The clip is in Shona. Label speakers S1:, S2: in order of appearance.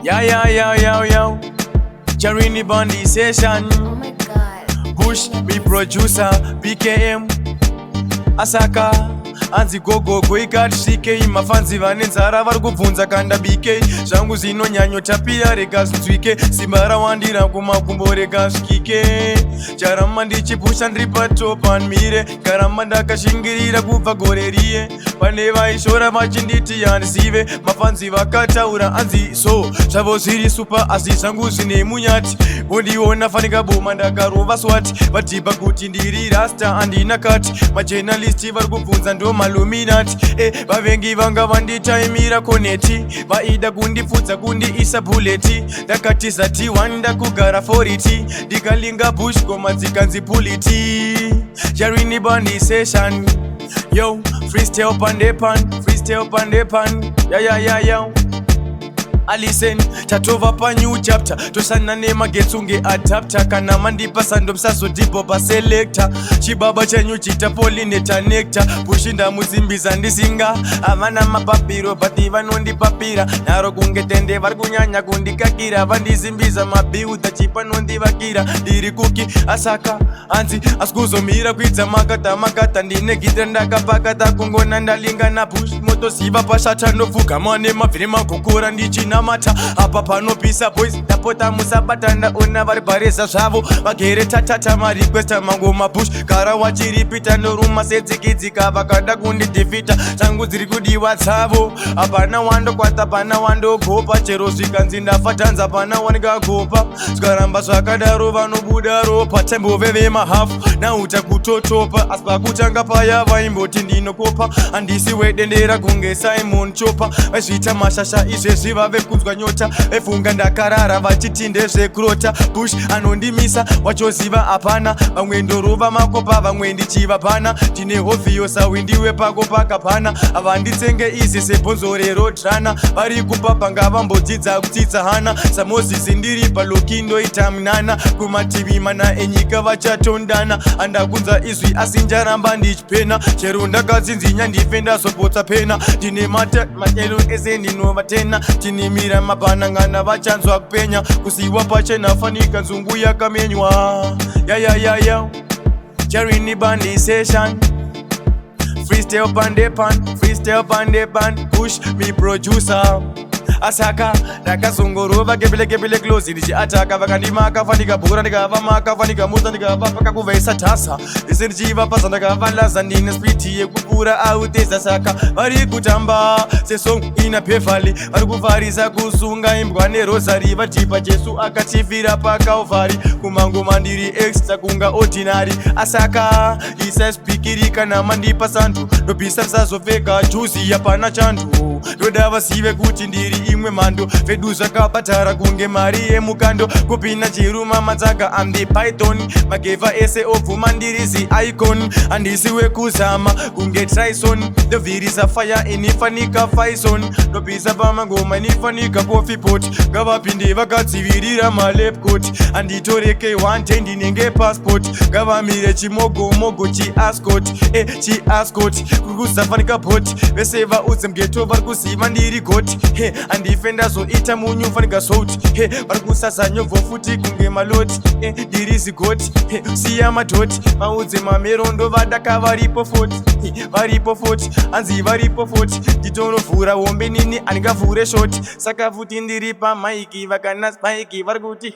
S1: Yo. Jahriny Bondi session.
S2: Oh my god.
S1: Push, be producer, BKM. Asaka. Anzi gogo goikati CK mafanzi vane nzara vari kubvunza kanda BK zvangu zvinonyanyo tapira rega zvinzwike simba rawandira kumakumbo rega zvikike charamba ndichipusha ndiri patopa mire karamba ndakashingirira kubva gore riye pane vaishora vachinditi handizive mafanzi vakataura anzi so zvavo zviri supa asi zvangu zvine munyati vondiona fanika boma ndakarova swati vadhiba kuti ndiri rasta handina kati majenalisti vari kubvunza ndo maluminati vavengi vanga vanditaimira koneti vaida kundipfudza kundiisa buleti ndakati zati wanda kugara foriti ndikalinga bush goma dzikanzi puliti Jahriny Bondi session yo freestyle pandepan yo alisen tatova pa new chapter tosana nemagetsunge adapter kana mandipa sando msazodipo pa selector chibaba chenyu chita pollinate nectar pushinda muzimbiza ndisinga avana mapapiro but vanondipapira naro kunge tende vari kunyanya kundikakira vandizimbiza mabiudha chipa nondivakira ndiri kuki asaka anzi asikuzomira kuidza makata ndine gita ndakapakata kungona ndalinga na push motoziva pashata ndofuka mane mavhiri magokora ndichina mata apa panopisa boys ndapota musabata ndaona vari bhareza zvavo vagere tatata marequesta mango mapush kara wachiripita ndoruma sedzikidzika vakada kundidhifita dzangu dziri kudiwa dzavo hapana wandokwata pana wandogopa chero zvikanzi ndafatanza pana wanikagopa zvikaramba zvakadaro vanobuda ropa tembove vemahafu nauta kutotopa asi pakutanga paya vaimboti ndinokopa handisi wedendera kunge Simon Chopa vaizviita mashasha izvezvi vave kunzwa nyota vefunga ndakarara vachiti ndezvekurota bush anondimisa wachoziva hapana vamwe ndorova makopa vamwe ndichivapana ndine hovhiyosa windiwe pako pakapana havanditsenge izi sebhonzo rerodrana vari kupapa ngavambodzidza kutsitsa hana samozisi ndiri palokindoita mnana kumativi mana enyika vachatondana andakunza izvi asi njaramba ndichipena chero ndakatsinzinya ndife ndazopotsa pena ndine matelo ese ndinovatena tinimira mapanangana vachanzwa kupenya kusiwa pachena fanika nzungu yakamenywa ya Jahriny Bondi session freestyle pandepan push me producer asaka ndakazongorova kepele close ndichiataka vakandimaka fanika bhura ndikavamaka fanika musa ndikavapaka kuvaisa tasa ese ndichivapasa ndakavalaza ndine spiti yekupura auteza saka vari kutamba sesong ina pefali vari kuvharisa kusunga imbwa nerosari vadhipa jesu akatifira pakaovhari kumangoma ndiri extra kunga ordinary asaka isaspikiri kana mandipa santu ndobvisa msazopfeka juzi yapana chantu ndoda vasive kuti ndiri imwe mhando vedu zvakapatara kunge mari yemukando kupina chiruma madzaga amdi python magevha ese obvuma ndirizi icon handisi wekuzama kunge trison ndovhirisa fire inifanika faison ndobvisa pamangoma inifanika coffee pot ngavapinde vakadzivirira malepcot handitoreke 110 ndinenge passport ngavamire chimogomogo chiascot chiascot kuri kuzafanika bot vese vaudze mgeto vari kuziva ndiri goti handife ndazoita munyu fanika souti vari kusasa nyobvo futi kunge maloti ndiri zigoti siya madhoti maudze mamerondo vadaka varipo foti hanzi varipo foti nditonovhura hombe nini handingavhure shoti saka futi ndiri pamaiki vakana maiki vari kuti